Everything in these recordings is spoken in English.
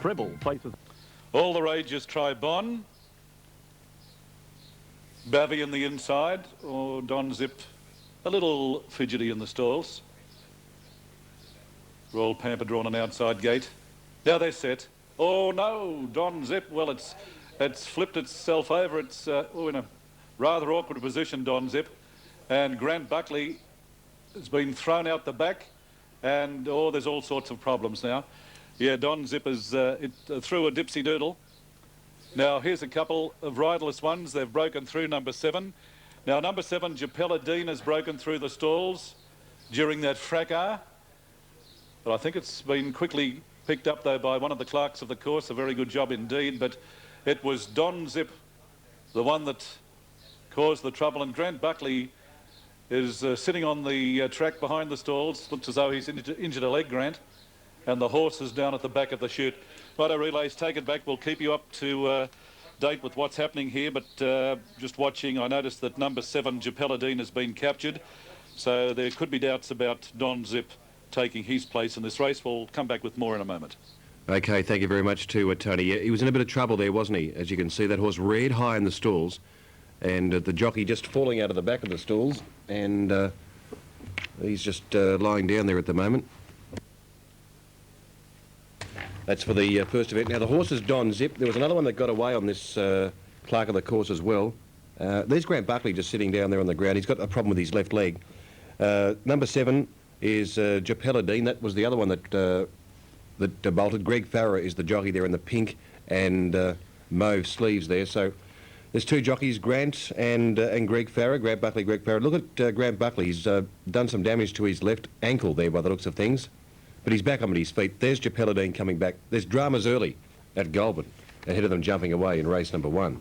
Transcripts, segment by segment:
Treble faces. All the rages try Bon. Bavy in the inside, or Don Zip a little fidgety in the stalls. Royal Pamper drawn an outside gate. Now they're set. Oh no, Don Zip, well it's flipped itself over. It's in a rather awkward position, Don Zip. And Grant Buckley has been thrown out the back, and there's all sorts of problems now. Yeah, Don Zip is through a dipsy doodle. Now here's a couple of riderless ones. They've broken through number 7. Now number 7, Japella Dean, has broken through the stalls during that fracas. But I think it's been quickly picked up though by one of the clerks of the course. A very good job indeed. But it was Don Zip, the one that caused the trouble, and Grant Buckley is sitting on the track behind the stalls. Looks as though he's injured a leg, Grant. And the horse is down at the back of the chute. Righto, relays, take it back. We'll keep you up to date with what's happening here. But just watching, I noticed that number 7, Japella Dean, has been captured. So there could be doubts about Don Zip taking his place in this race. We'll come back with more in a moment. OK, thank you very much to Tony. Yeah, he was in a bit of trouble there, wasn't he? As you can see, that horse reared high in the stalls, and the jockey just falling out of the back of the stalls, and he's just lying down there at the moment. That's for the first event. Now, the horse is Don Zip. There was another one that got away on this clerk of the course as well. There's Grant Buckley just sitting down there on the ground. He's got a problem with his left leg. Number 7 is Japella Dean. That was the other one that bolted. Greg Farrer is the jockey there in the pink and mauve sleeves there. So there's 2 jockeys, Grant and Greg Farrer. Grant Buckley, Greg Farrer. Look at Grant Buckley. He's done some damage to his left ankle there by the looks of things. But he's back on his feet. There's Japella Dean coming back. There's dramas early at Goulburn, ahead of them jumping away in race number 1.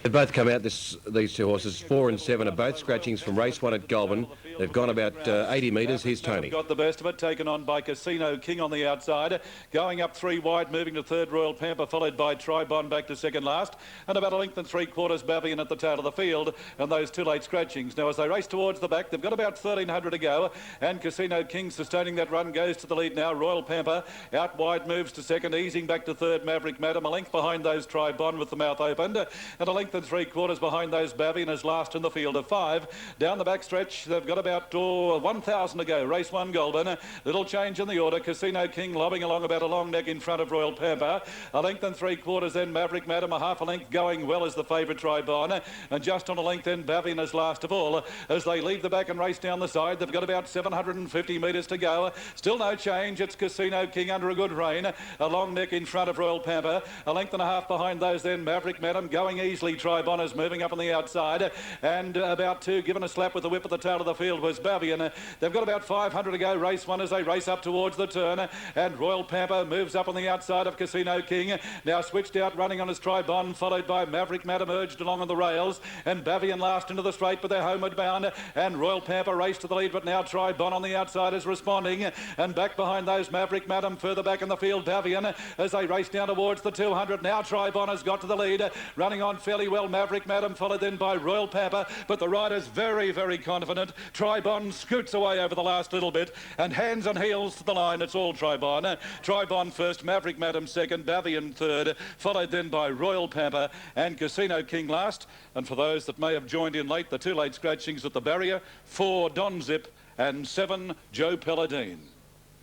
They've both come out, these 2 horses, 4 and 7, are both scratchings from race 1 at Goulburn. They've gone about 80 metres. Here's Tony. Got the best of it, taken on by Casino King on the outside. Going up 3 wide, moving to 3rd, Royal Pamper, followed by Tribon back to 2nd last. And about a length and 3/4, Bavian at the tail of the field. And those 2 late scratchings. Now, as they race towards the back, they've got about 1,300 to go. And Casino King sustaining that run goes to the lead now. Royal Pamper out wide, moves to 2nd, easing back to 3rd, Maverick Madam. A length behind those Tribon with the mouth opened. And a length and 3/4 behind those Bavian is last in the field of 5. Down the back stretch, they've got about 1,000 to go. Race 1, Goulburn. Little change in the order. Casino King lobbing along about a long neck in front of Royal Pamper. A length and 3/4 then Maverick Madam. A half a length going well as the favourite Tribon. And just on a length then Bavian is last of all. As they leave the back and race down the side, they've got about 750 metres to go. Still no change. It's Casino King under a good rein. A long neck in front of Royal Pamper. A length and a half behind those then Maverick Madam. Going easily. Tribon is moving up on the outside. And about 2, given a slap with the whip at the tail of the field, was Bavian. They've got about 500 to go. Race 1 as they race up towards the turn. And Royal Pamper moves up on the outside of Casino King. Now switched out, running on his Tribon, followed by Maverick Madam, urged along on the rails. And Bavian last into the straight, but they're homeward bound. And Royal Pamper raced to the lead, but now Tribon on the outside is responding. And back behind those Maverick Madam, further back in the field, Bavian, as they race down towards the 200. Now Tribon has got to the lead, running on fairly well. Maverick Madam, followed then by Royal Pamper, but the rider's very, very confident. Tribon scoots away over the last little bit, and hands and heels to the line. It's all Tribon. Tribon first, Maverick Madam 2nd, Bavian 3rd, followed then by Royal Pamper and Casino King last. And for those that may have joined in late, the 2 late scratchings at the barrier, 4 Don Zip and 7 Japella Dean.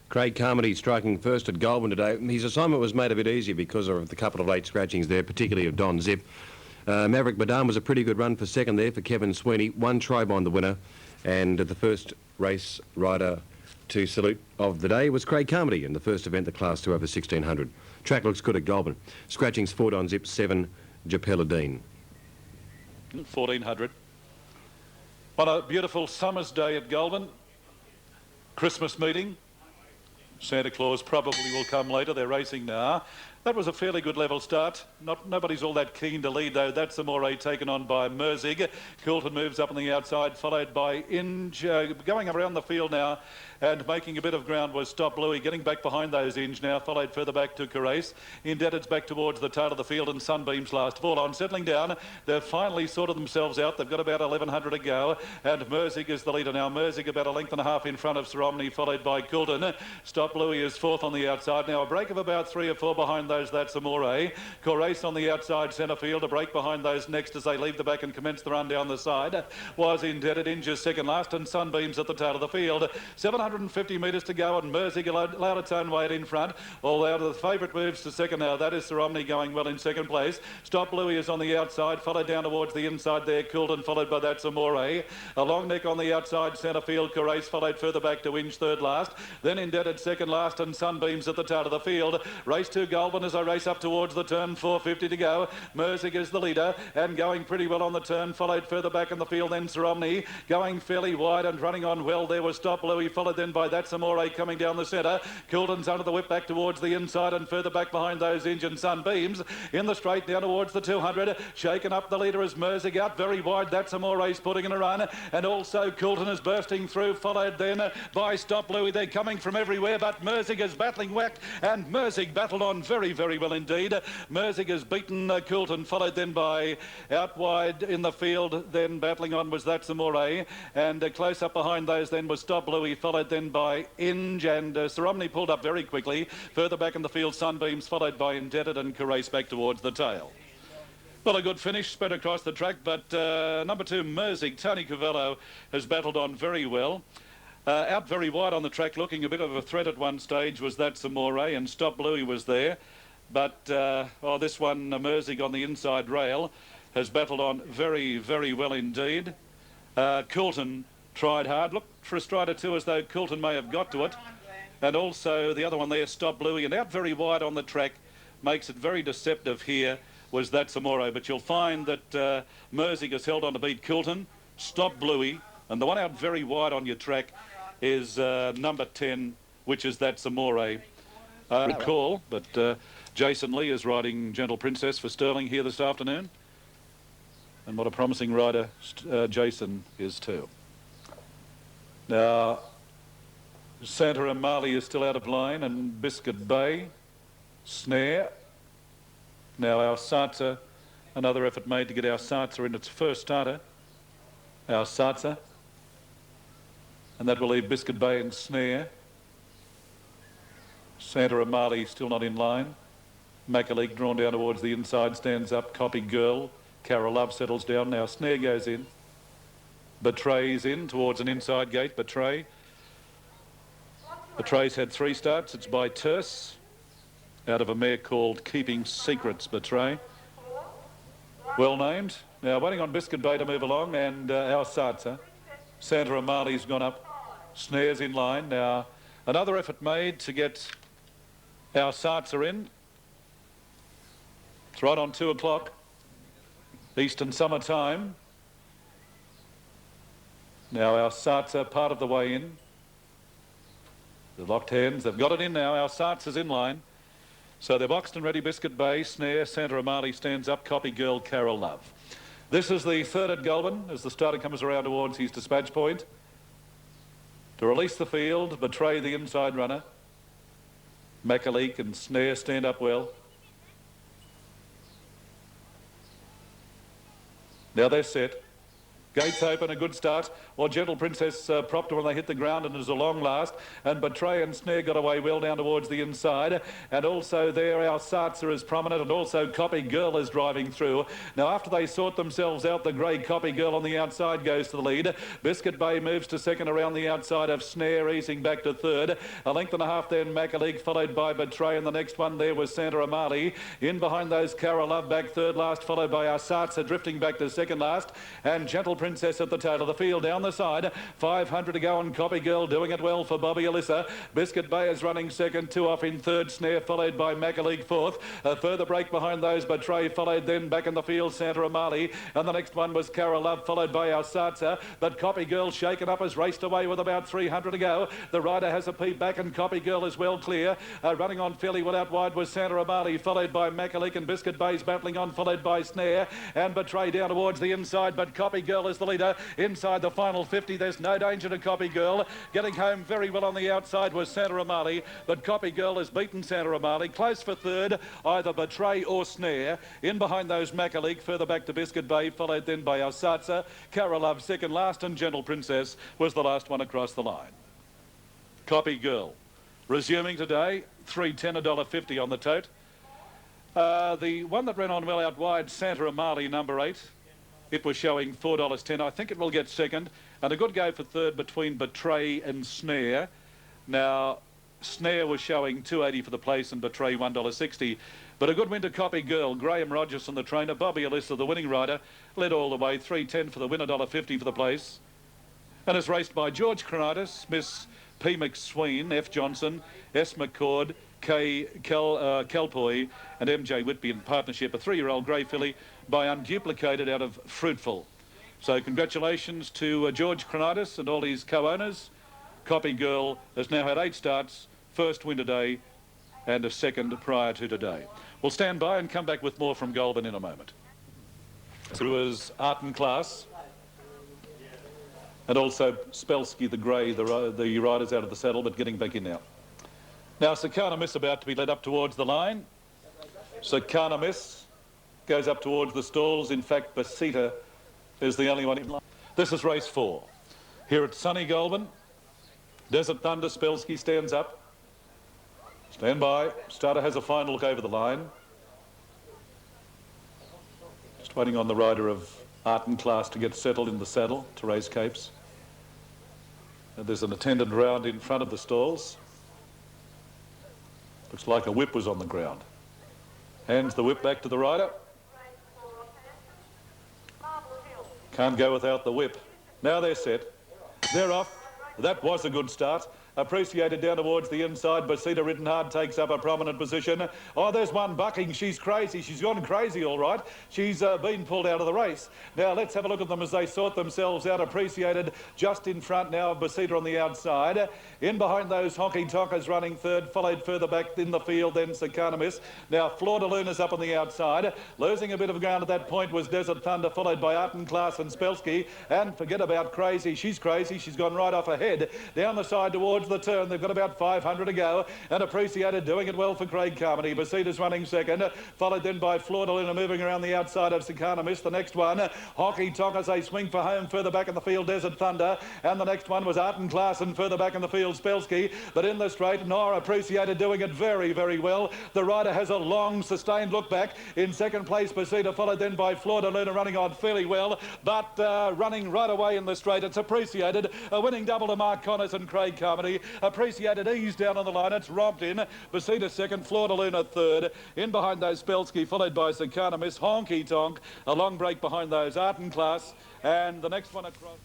Craig Carmody striking first at Goulburn today. His assignment was made a bit easier because of the couple of late scratchings there, particularly of Don Zip. Maverick Madame was a pretty good run for 2nd there for Kevin Sweeney. 1 Tribon the winner, and the first race rider to salute of the day was Craig Carmody in the first event, the Class 2 over 1,600. Track looks good at Goulburn. Scratchings 4 Don Zip, 7 Japella Dean. 1,400. On a beautiful summer's day at Goulburn. Christmas meeting. Santa Claus probably will come later. They're racing now. That was a fairly good level start. Nobody's all that keen to lead, though. That's the Moray taken on by Merzig. Coulton moves up on the outside, followed by Inge. Going around the field now. and making a bit of ground was Stop Louis, getting back behind those Inge now, followed further back to Carace. Indebted's back towards the tail of the field, and Sunbeam's last of all on. Settling down, they've finally sorted themselves out. They've got about 1,100 to go, and Merzig is the leader now. Merzig about a length and a half in front of Sir Omni, followed by Coulton. Stop Louis is fourth on the outside. Now a break of about 3 or 4 behind those, that's Amore. Carace on the outside centre field, a break behind those next as they leave the back and commence the run down the side. Was Indebted, Inge's second last, and Sunbeam's at the tail of the field. 750 metres to go, and Merzig allowed its own weight in front. Although the favourite moves to second now, that is Sir Omni going well in second place. Stop Louis is on the outside, followed down towards the inside there, Coulton, followed by that Amore. A long neck on the outside centre field, Carace followed further back to Inge third last. Then Indebted second last, and Sunbeam's at the tail of the field. Race 2 Goulburn as I race up towards the turn, 450 to go. Merzig is the leader and going pretty well on the turn, followed further back in the field then Sir Omni, going fairly wide and running on well. There was Stop Louis, followed then by that Amore coming down the centre. Coulton's under the whip back towards the inside and further back behind those Inge and Sunbeams. In the straight down towards the 200, shaken up the leader as Merzig out very wide. That's Amore's putting in a run, and also Coulton is bursting through, followed then by Stop Louis. They're coming from everywhere, but Merzig is battling whacked, and Merzig battled on very, very well indeed. Merzig has beaten Coulton, followed then by out wide in the field, then battling on was that Amore, and close up behind those then was Stop Louis, followed then by Inge, and Sir Omni pulled up very quickly. Further back in the field, Sunbeams, followed by Indebted, and Carace back towards the tail. Well, a good finish spread across the track, but number 2, Merzig, Tony Cavallo, has battled on very well. Out very wide on the track, looking a bit of a threat at one stage was that Amore, and Stop Louis was there. But this one, Merzig on the inside rail, has battled on very, very well indeed. Coulton tried hard. Looked for a stride or two as though Coulton may have got to it. And also the other one there, Stop Louis, and out very wide on the track, makes it very deceptive here, was that Amore. But you'll find that Merzig has held on to beat Coulton, Stop Louis, and the one out very wide on your track is number 10, which is that Amore. Recall, but Jason Lee is riding Gentle Princess for Sterling here this afternoon. And what a promising rider Jason is too. Now, Santa and Marley is still out of line, and Biscuit Bay, Snare. Now our Sarza, another effort made to get our Sarza in its first starter. Our Sarza. And that will leave Biscuit Bay and Snare. Santa and Marley still not in line. Macaleek drawn down towards the inside, stands up. Copy Girl. Carol Love settles down. Now Snare goes in. Betray's in towards an inside gate. Betray's had 3 starts. It's by Terse out of a mare called Keeping Secrets. Betray. Well named. Now waiting on Biscuit Bay to move along, and our Sarza. Santa and Marley's gone up. Snare's in line. Now another effort made to get our Sarza in. It's right on 2 o'clock. Eastern summer time. Now our Sarza part of the way in. The locked hands, they've got it in now. Our Sarza's in line. So they're boxed and ready. Biscuit Bay, Snare, Santa Amali stands up. Copy Girl, Carol Love. This is the third at Goulburn as the starter comes around towards his dispatch point. To release the field, Betray the inside runner. Macaleek and Snare stand up well. Now they're set. Gates open, a good start. Well, Gentle Princess propped when they hit the ground, and it was a long last. And Betray and Snare got away well down towards the inside. And also there, our Sarza is prominent, and also Copy Girl is driving through. Now, after they sort themselves out, the grey Copy Girl on the outside goes to the lead. Biscuit Bay moves to second around the outside of Snare, easing back to third. A length and a half then Macaleek, followed by Betray, and the next one there was Santa Amali. In behind those, Carol Love back third last, followed by our Sarza drifting back to second last. And Gentle Princess at the tail of the field down the side. 500 to go on Copy Girl, doing it well for Bobby Alyssa. Biscuit Bay is running second, 2 off in third. Snare followed by Macaleek fourth. A further break behind those, Betray followed then back in the field, Santa Amali. And the next one was Carol Love, followed by our Sarza. But Copy Girl shaken up has raced away with about 300 to go. The rider has a peep back, and Copy Girl is well clear. Running on fairly well out wide was Santa Amali, followed by Macaleek, and Biscuit Bay's battling on, followed by Snare. And Betray down towards the inside, but Copy Girl is is the leader. Inside the final 50, there's no danger to Copy Girl. Getting home very well on the outside was Santa Amali, but Copy Girl has beaten Santa Amali. Close for third, either Betray or Snare. In behind those Macaleek, further back to Biscuit Bay, followed then by Alsatsa. Cara Love second last, and Gentle Princess was the last one across the line. Copy Girl. Resuming today, $3.10, $1.50 on the tote. The one that ran on well out wide, Santa Amali, number 8. It was showing $4.10. I think it will get second. And a good go for third between Betray and Snare. Now, Snare was showing $2.80 for the place and Betray $1.60. But a good win to Copy Girl. Graham Rogerson, the trainer. Bobby Alyssa, the winning rider, led all the way. $3.10 for the win, $1.50 for the place. And is raced by George Cronitis, Miss P. McSween, F. Johnson, S. McCord, K. Kelpoy and MJ Whitby in partnership. A 3-year-old grey filly by Unduplicated out of Fruitful. So congratulations to George Cronitis and all his co-owners. Copy Girl has now had 8 starts, first win today and a second prior to today. We'll stand by and come back with more from Goulburn in a moment. Through his Art and Class. And also Spelsky the grey, the rider's out of the saddle, but getting back in now. Now Sakana Miss about to be led up towards the line. Sakana Miss goes up towards the stalls. In fact, Basita is the only one in line. This is race 4. Here at sunny Goulburn. Desert Thunder, Spelsky stands up. Stand by. Starter has a final look over the line. Just waiting on the rider of Art and Class to get settled in the saddle to raise capes. And there's an attendant round in front of the stalls. Looks like a whip was on the ground. Hands the whip back to the rider. Can't go without the whip. Now they're set. They're off. That was a good start. Appreciated down towards the inside. Basita ridden hard takes up a prominent position. Oh, there's one bucking. She's crazy. She's gone crazy, all right. She's been pulled out of the race. Now, let's have a look at them as they sort themselves out. Appreciated just in front now of Basita on the outside. In behind those Honky Tonkers running third, followed further back in the field, then Sakana Miss. Now, Flor de Luna's up on the outside. Losing a bit of ground at that point was Desert Thunder, followed by Art and Class and Spelsky. And forget about Crazy. She's crazy. She's gone right off ahead. Down the side towards the turn. They've got about 500 to go, and Appreciated doing it well for Craig Carmody. Basita's running second, followed then by Flor de Luna moving around the outside of Sakana Miss. The next one, Honky Tonk as they swing for home further back in the field, Desert Thunder, and the next one was Art and Class and further back in the field, Spelsky. But in the straight, Nora Appreciated doing it very, very well. The rider has a long, sustained look back. In second place, Basita, followed then by Flor de Luna running on fairly well, but running right away in the straight. It's Appreciated, a winning double to Mark Connors and Craig Carmody. Appreciated ease down on the line. It's romped in. Basita second, Flor de Luna third. In behind those, Spelsky, followed by Sakana Miss, Honky Tonk. A long break behind those, Art and Class. And the next one across.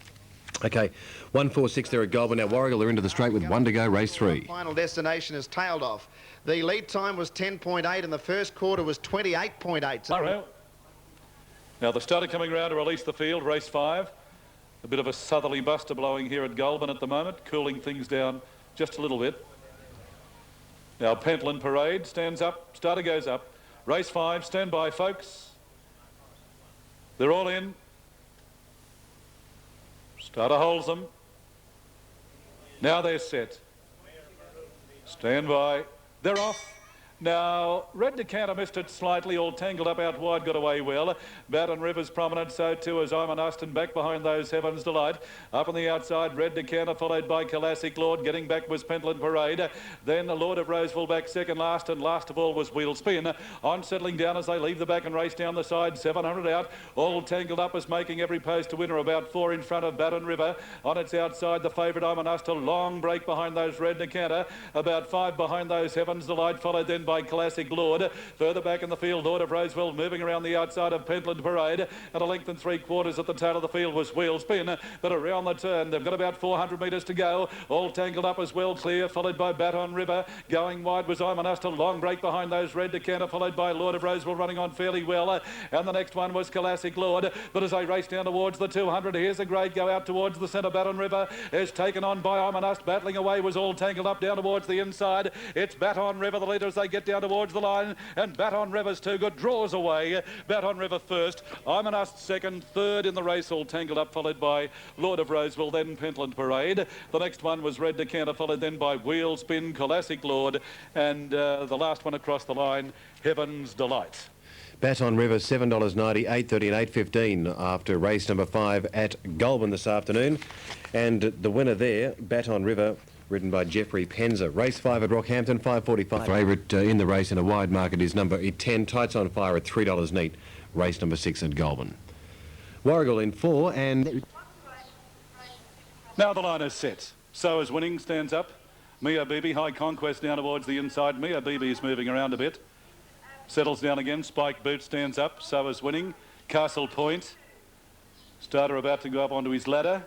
Okay, 146 there at Goulburn. Now Warrigal are into the straight with 1 to go, race 3. Final destination is tailed off. The lead time was 10.8 and the first quarter was 28.8. Now the starter coming round to release the field, race 5. A bit of a southerly buster blowing here at Goulburn at the moment, cooling things down just a little bit. Now Pentland Parade stands up, starter goes up. Race 5, stand by folks. They're all in. Starter holds them. Now they're set. Stand by. They're off. Now, Red Decanter missed it slightly, all tangled up out wide, got away well. Baton River's prominent, so too is I'm an Austin back behind those Heaven's Delight. Up on the outside, Red Decanter followed by Classic Lord. Getting back was Pentland Parade. Then the Lord of Roseville back second last, and last of all was Wheel Spin. On settling down as they leave the back and race down the side, 700 out. All tangled up as making every post to winner, about 4 in front of Baton River. On its outside, the favourite I'm an Austin, long break behind those Red Decanter. About 5 behind those Heaven's Delight, followed then by Classic Lord. Further back in the field, Lord of Roseville moving around the outside of Pentland Parade. At a length and 3/4 at the tail of the field was Wheel Spin, but around the turn they've got about 400 metres to go. All tangled up as well, clear, followed by Baton River. Going wide was I'm an Astor, long break behind those Red Decanter, followed by Lord of Roseville running on fairly well. And the next one was Classic Lord. But as they race down towards the 200, here's a grade go out towards the centre. Baton River is taken on by I'm an Astor, battling away was all tangled up down towards the inside. It's Baton River, the leader as they get get down towards the line, and Baton River's too good, draws away. Baton River first, I'm an Ust second, third in the race, all tangled up, followed by Lord of Roseville, then Pentland Parade. The next one was Red Decanter, followed then by Wheel Spin, Classic Lord, and the last one across the line, Heaven's Delight. Baton River, $7.90, 8.30 and 8.15 after race number 5 at Goulburn this afternoon. And the winner there, Baton River, ridden by Jeffrey Penza. Race 5 at Rockhampton, 5.45. Favourite in the race in a wide market is number 10, Tights on Fire at $3 neat. Race number 6 at Goulburn. Warrigal in 4 and... Now the line is set. So is Winning, stands up. Mia Beebe, High Conquest down towards the inside. Mia Beebe is moving around a bit. Settles down again. Spike Boot stands up. So is Winning. Castle Point. Starter about to go up onto his ladder.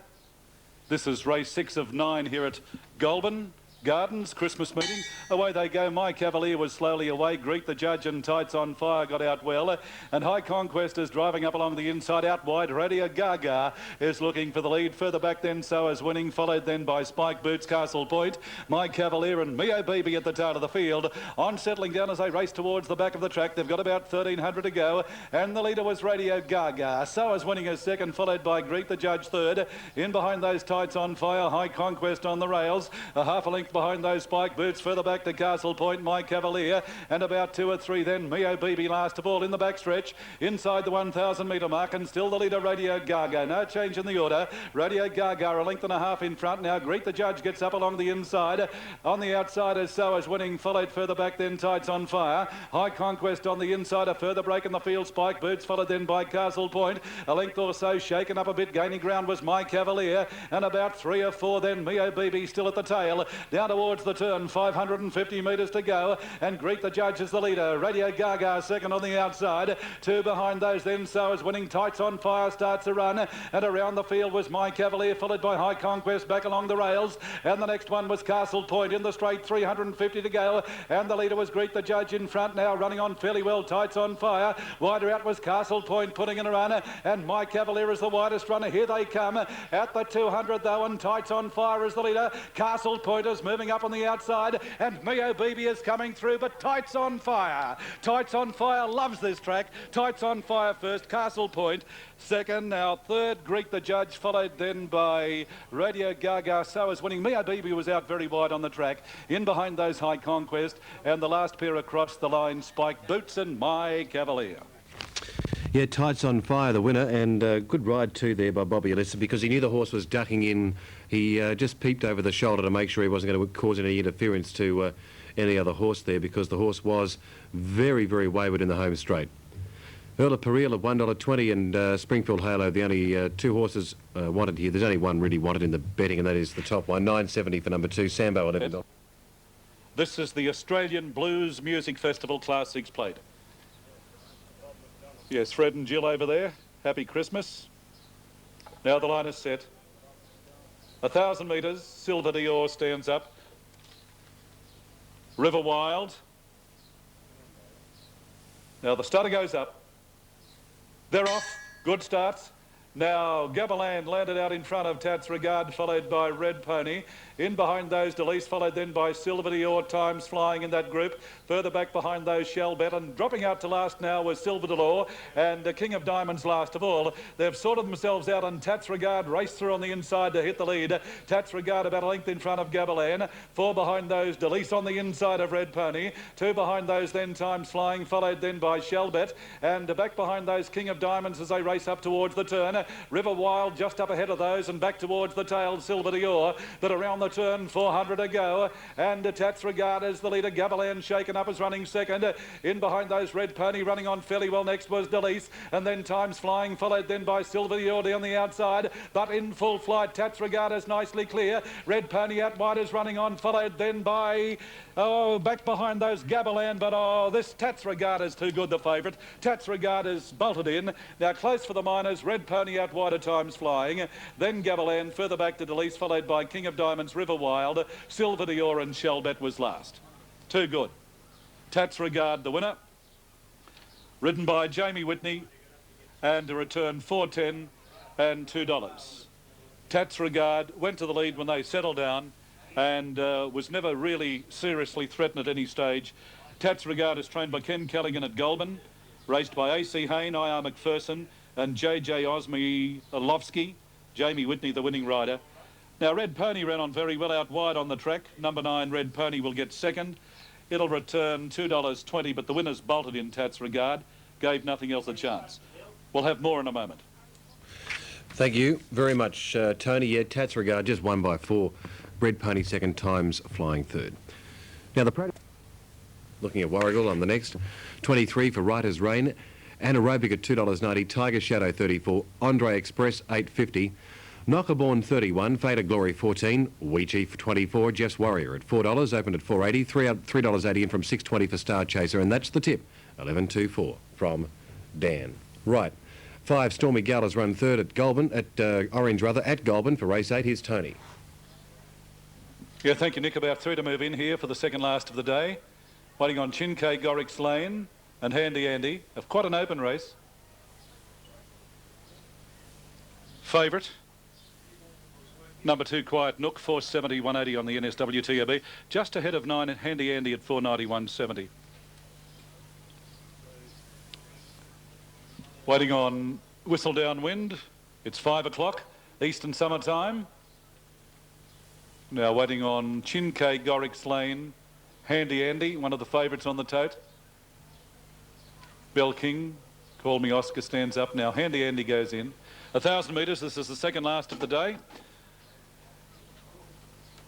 This is race 6 of 9 here at Goulburn Gardens, Christmas meeting. Away they go. My Cavalier was slowly away. Greek the Judge and Tights on Fire got out well. And High Conquest is driving up along the inside, out wide. Radio Gaga is looking for the lead. Further back then, So is Winning, followed then by Spike Boots, Castle Point. My Cavalier and Mio Beebe at the tail of the field. On settling down as they race towards the back of the track. They've got about 1,300 to go. And the leader was Radio Gaga. So is Winning is second, followed by Greek the Judge third. In behind those Tights on Fire, High Conquest on the rails. A half a length behind those Spike Boots, further back to Castle Point, My Cavalier, and about 2 or 3 then Mio Beebe last of all in the backstretch, inside the 1,000 metre mark, and still the leader Radio Gaga. No change in the order. Radio Gaga a length and a half in front now. Greek the Judge gets up along the inside. On the outside is So is Winning, followed further back then Tights on Fire. High Conquest on the inside, a further break in the field. Spike Boots followed then by Castle Point. A length or so shaken up a bit, gaining ground was My Cavalier, and about 3 or 4 then Mio Beebe still at the tail. Down towards the turn, 550 metres to go, and Greek the Judge is the leader. Radio Gaga second on the outside. 2 behind those then, So is Winning. Tights on Fire starts a run, and around the field was My Cavalier, followed by High Conquest back along the rails, and the next one was Castle Point in the straight, 350 to go, and the leader was Greek the Judge in front now, running on fairly well. Tights on Fire. Wider out was Castle Point putting in a run, and My Cavalier is the widest runner. Here they come at the 200 though, and Tights on Fire is the leader. Castle Point is moving up on the outside, and Mio Beebe is coming through, but Tights on Fire. Tights on Fire loves this track. Tights on Fire first, Castle Point second, now third Greek the Judge, followed then by Radio Gaga. So is Winning. Mio Beebe was out very wide on the track. In behind those High Conquest, and the last pair across the line, Spike Boots and My Cavalier. Yeah, Tights on Fire, the winner, and good ride too there by Bobby Alyssa, because he knew the horse was ducking in. He just peeped over the shoulder to make sure he wasn't going to cause any interference to any other horse there, because the horse was very, very wayward in the home straight. Earl of Peril of $1.20 and Springfield Halo, the only 2 horses wanted here. There's only one really wanted in the betting, and that is the top one, $9.70 for number 2, Sambo $11. This is the Australian Blues Music Festival Class 6 plate. Yes, Fred and Jill over there. Happy Christmas. Now the line is set. 1,000 metres, Silver Dior stands up. River Wild. Now the starter goes up. They're off. Good starts. Now Gabaland landed out in front of Tats Regard, followed by Red Pony. In behind those, Delise, followed then by Silver Dior, Times flying in that group. Further back behind those, Shell Bet, and dropping out to last now was Silver Dior and King of Diamonds last of all. They've sorted themselves out, and Tats Regard raced through on the inside to hit the lead. Tats Regard about a length in front of Gabaland. 4 behind those, Delise on the inside of Red Pony. 2 behind those then, Times flying, followed then by Shell Bet, and back behind those, King of Diamonds as they race up towards the turn. River Wild just up ahead of those, and back towards the tail, Silver Dior, but around the turn, 400 to go, and Tats Regard is the leader. Gabaland shaken up is running second. In behind those, Red Pony running on fairly well. Next was Delise, and then Times flying, followed then by Silver Dior down the outside, but in full flight, Tats Regard is nicely clear. Red Pony out wide is running on, followed then by back behind those, Gabaland, but this Tats Regard is too good, the favourite. Tats Regard is bolted in. Now close for the minors, Red Pony out wide at Times flying, then Gabaland further back to Delise, followed by King of Diamonds, River Wild, Silver Dior and Shell Bet was last. Too good. Tats Regard the winner, ridden by Jamie Whitney, and to return $4.10 and $2. Tats Regard went to the lead when they settled down, and was never really seriously threatened at any stage. Tats Regard is trained by Ken Callaghan at Goulburn, raced by AC Hayne, IR McPherson and JJ Osmielovsky. Jamie Whitney, the winning rider. Now, Red Pony ran on very well out wide on the track. Number 9, Red Pony, will get second. It'll return $2.20, but the winners bolted in Tats Regard, gave nothing else a chance. We'll have more in a moment. Thank you very much, Tony. Yeah, Tats Regard just won by 4. Red Pony second, Times flying third. Now, looking at Warrigal on the next. 23 for Writer's Reign. Anaerobic at $2.90. Tiger Shadow 34. Andre Express $8.50. Knockerborn 31. Fader Glory 14. Wee Chief 24. Jeff's Warrior at $4. Opened at $4.80. $3.80 in from $6.20 for Star Chaser. And that's the tip. 11.24 from Dan. Right. 5 Stormy Gala's run third at Goulburn, at Orange rather, at Goulburn for race 8. Here's Tony. Yeah, thank you, Nick. About 3 to move in here for the second last of the day. Waiting on Chinkay, Gorrick's Lane and Handy Andy. Of quite an open race. Favourite. Number 2, Quiet Nook, 470, 180 on the NSWTAB. Just ahead of 9 at Handy Andy at 490, 170. Waiting on Whistle Downwind. It's 5 o'clock, Eastern Summer Time. Now waiting on Chinkay, Gorrick's Lane, Handy Andy, one of the favourites on the tote. Bell King, Call Me Oscar, stands up now. Handy Andy goes in. 1,000 metres, this is the second last of the day.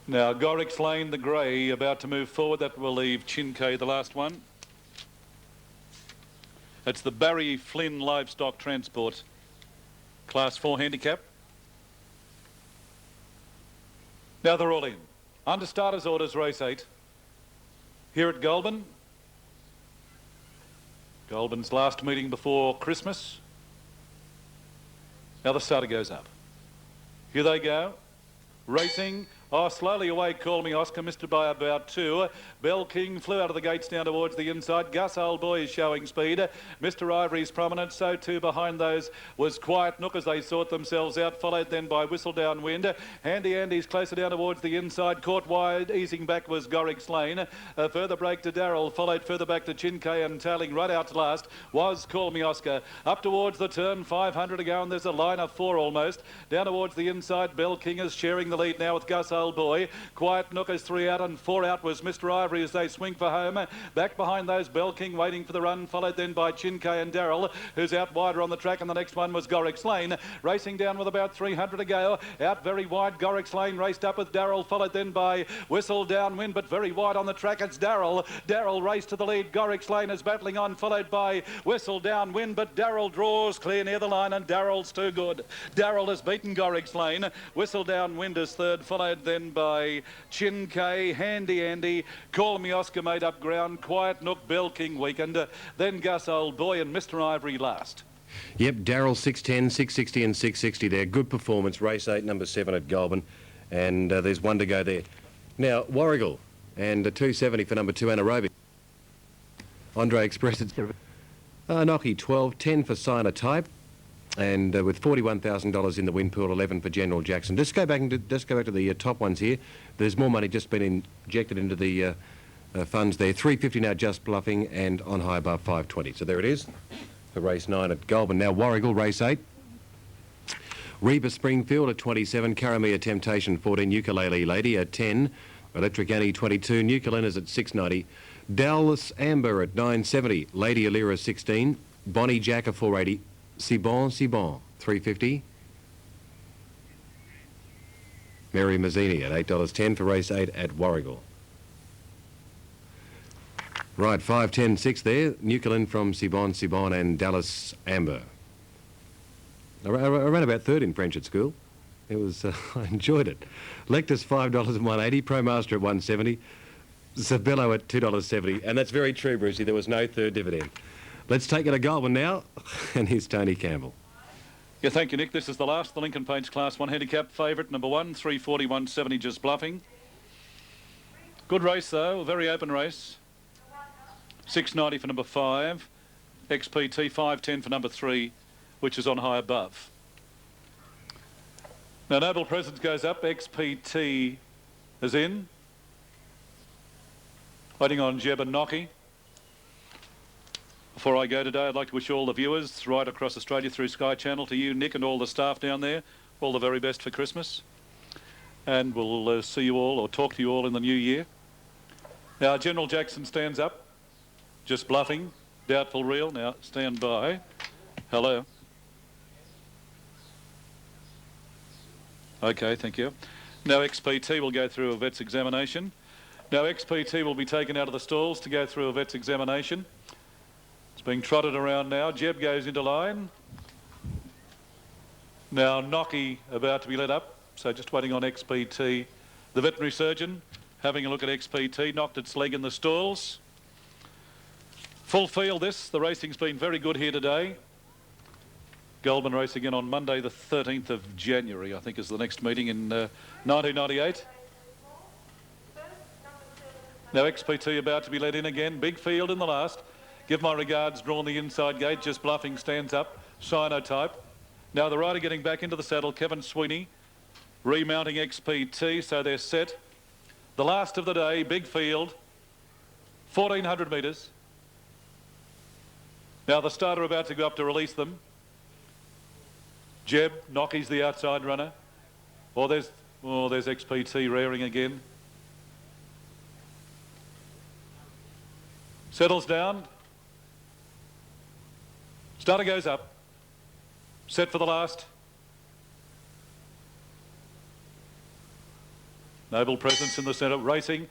Now Gorrick's Lane, the grey, about to move forward. That will leave Chinkay, the last one. It's the Barry Flynn Livestock Transport Class 4 handicap. Now they're all in. Under starters orders, race 8. Here at Goulburn. Goulburn's last meeting before Christmas. Now the starter goes up. Here they go. Racing. Oh, slowly away, Call Me Oscar, missed it by about 2. Bell King flew out of the gates down towards the inside. Gus Old Boy is showing speed. Mr Ivory's prominent, so too behind those was Quiet Nook as they sort themselves out, followed then by Whistle Downwind. Handy Andy's closer down towards the inside, caught wide, easing back was Gorrick's Lane. A further break to Darrell, followed further back to Chinkay, and tailing right out to last was Call Me Oscar. Up towards the turn, 500 to go, and there's a line of 4 almost. Down towards the inside, Bell King is sharing the lead now with Gus Old Boy. Quiet Nook is 3 out, and 4 out was Mr Ivory as they swing for home. Back behind those, Bell King waiting for the run, followed then by Chinkay and Darrell, who's out wider on the track, and the next one was Gorrick's Lane, racing down with about 300 to go. Out very wide, Gorrick's Lane raced up with Darrell, followed then by Whistle Downwind, but very wide on the track, it's Darrell. Darrell raced to the lead, Gorrick's Lane is battling on, followed by Whistle Downwind, but Darrell draws clear near the line, and Darrell's too good. Darrell has beaten Gorrick's Lane. Whistle Downwind is third, followed then by Chinkay, Handy Andy, Call Me Oscar made up ground, Quiet Nook, Bell King weakened, then Gus Old Boy and Mr Ivory last. Yep, Darrell 610, 660 and 660 there. Good performance. Race 8, number 7 at Goulburn. And there's 1 to go there. Now, Warrigal and 270 for number 2, Anaerobic. Andre Express at Nocky 12, 10 for Cyanotype. And with $41,000 in the win pool, 11 for General Jackson. Just go back to the top ones here. There's more money just been injected into the funds there. 350 now, Just Bluffing, and on high above 520. So there it is for race 9 at Goulburn. Now Warrigal, race 8. Reba Springfield at 27, Karamia Temptation 14, Ukulele Lady at 10, Electric Annie 22, Nucleanas at 690, Dallas Amber at 970, Lady Alira 16, Bonnie Jack at 480. C'est bon, 350. Mary Mazzini at $8.10 for race 8 at Warrigal. Right, 5, 10, 6 there. Nuclean from Sibon and Dallas Amber. I ran about third in French at school. It was, I enjoyed it. Lectus $5 at 180. ProMaster at 170. Sabello at $2.70. And that's very true, Brucey. There was no third dividend. Let's take it to Goulburn now, and here's Tony Campbell. Yeah, thank you, Nick. This is the last, the Lincoln Paints Class 1 handicap favourite, number 1, 340, 170, Just Bluffing. Good race, though, a very open race. 690 for number 5, XPT 510 for number 3, which is on high above. Now, Noble Presence goes up, XPT is in. Waiting on Jeb and Nocky. Before I go today, I'd like to wish all the viewers right across Australia through Sky Channel, to you, Nick, and all the staff down there, all the very best for Christmas. And we'll see you all, or talk to you all, in the new year. Now, General Jackson stands up, just bluffing, doubtful reel. Now, stand by. Hello. Okay, thank you. Now, XPT will go through a vet's examination. Now, XPT will be taken out of the stalls to go through a vet's examination. It's being trotted around now. Jeb goes into line. Now, Nocky about to be let up. So just waiting on XPT. The veterinary surgeon having a look at XPT, knocked its leg in the stalls. Full field this. The racing's been very good here today. Goulburn race again on Monday the 13th of January, I think, is the next meeting in 1998. Now XPT about to be let in again. Big field in the last. Give my regards, drawn the inside gate. Just bluffing, stands up. Cyanotype. Now the rider getting back into the saddle, Kevin Sweeney, remounting XPT, so they're set. The last of the day, big field, 1,400 metres. Now the starter about to go up to release them. Jeb, Nocky's the outside runner. Oh, there's XPT rearing again. Settles down. Starter goes up. Set for the last. Noble presence in the centre, racing.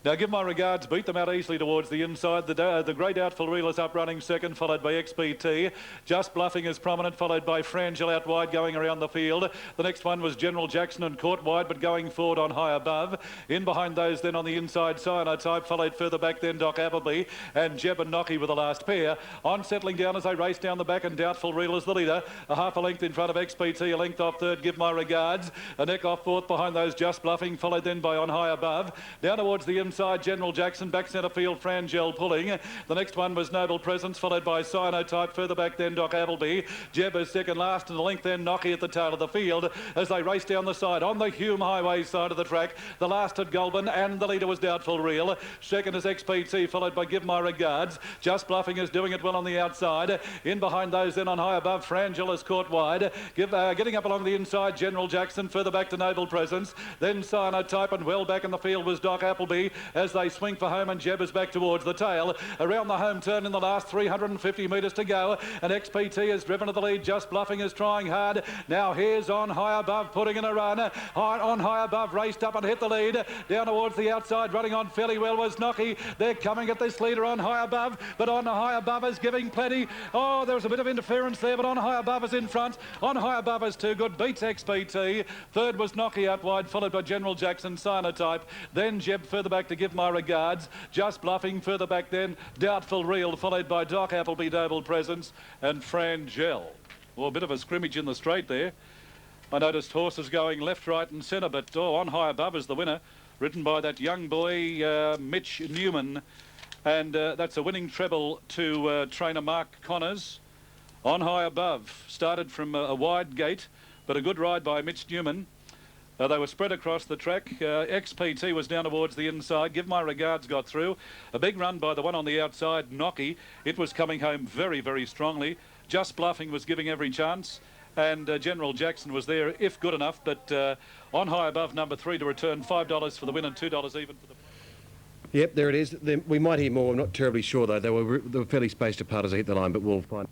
Now give my regards, beat them out easily towards the inside. The great doubtful reel is up running second, followed by XPT. Just bluffing is prominent, followed by Frangel out wide going around the field. The next one was General Jackson and caught wide, but going forward on high above. In behind those then on the inside, Cyanotype, followed further back then Doc Appleby, and Jeb and Nocky were the last pair. On settling down as they race down the back, and doubtful reel is the leader. A half a length in front of XPT, a length off third, give my regards. A neck off fourth behind those, just bluffing, followed then by on high above. Down towards the inside, General Jackson, back centre field, Frangel pulling. The next one was Noble Presence, followed by Cyanotype, further back then Doc Appleby. Jeb is second last, and the length then Nocky at the tail of the field as they race down the side on the Hume Highway side of the track. The last at Goulburn, and the leader was Doubtful Reel. Second is XPT, followed by Give My Regards. Just Bluffing is doing it well on the outside. In behind those then on high above, Frangel is caught wide. Getting up along the inside, General Jackson, further back to Noble Presence. Then Cyanotype, and well back in the field was Doc Appleby as they swing for home, and Jeb is back towards the tail. Around the home turn in the last 350 metres to go, and XPT is driven to the lead. Just Bluffing is trying hard. Now here's on high above, putting in a run. On high above, raced up and hit the lead. Down towards the outside, running on fairly well was Nocky. They're coming at this leader on high above, but on high above is giving plenty. Oh, there was a bit of interference there, but on high above is in front. On high above is too good, beats XPT. Third was Nocky out wide, followed by General Jackson, Cyanotype. Then Jeb further back to Give My Regards. Just Bluffing further back then, Doubtful Reel, followed by Doc Appleby, Noble Presence, and Frangel. Well, a bit of a scrimmage in the straight there. I noticed horses going left, right and centre, but on high above is the winner, ridden by that young boy, Mitch Newman. And that's a winning treble to trainer Mark Connors. On high above, started from a wide gate, but a good ride by Mitch Newman. They were spread across the track. XPT was down towards the inside. Give My Regards got through. A big run by the one on the outside, Nocky. It was coming home very, very strongly. Just Bluffing was giving every chance. And General Jackson was there, if good enough. But on high above, number 3 to return $5 for the win and $2 even for the... Yep, there it is. We might hear more. I'm not terribly sure, though. They were fairly spaced apart as they hit the line, but we'll find...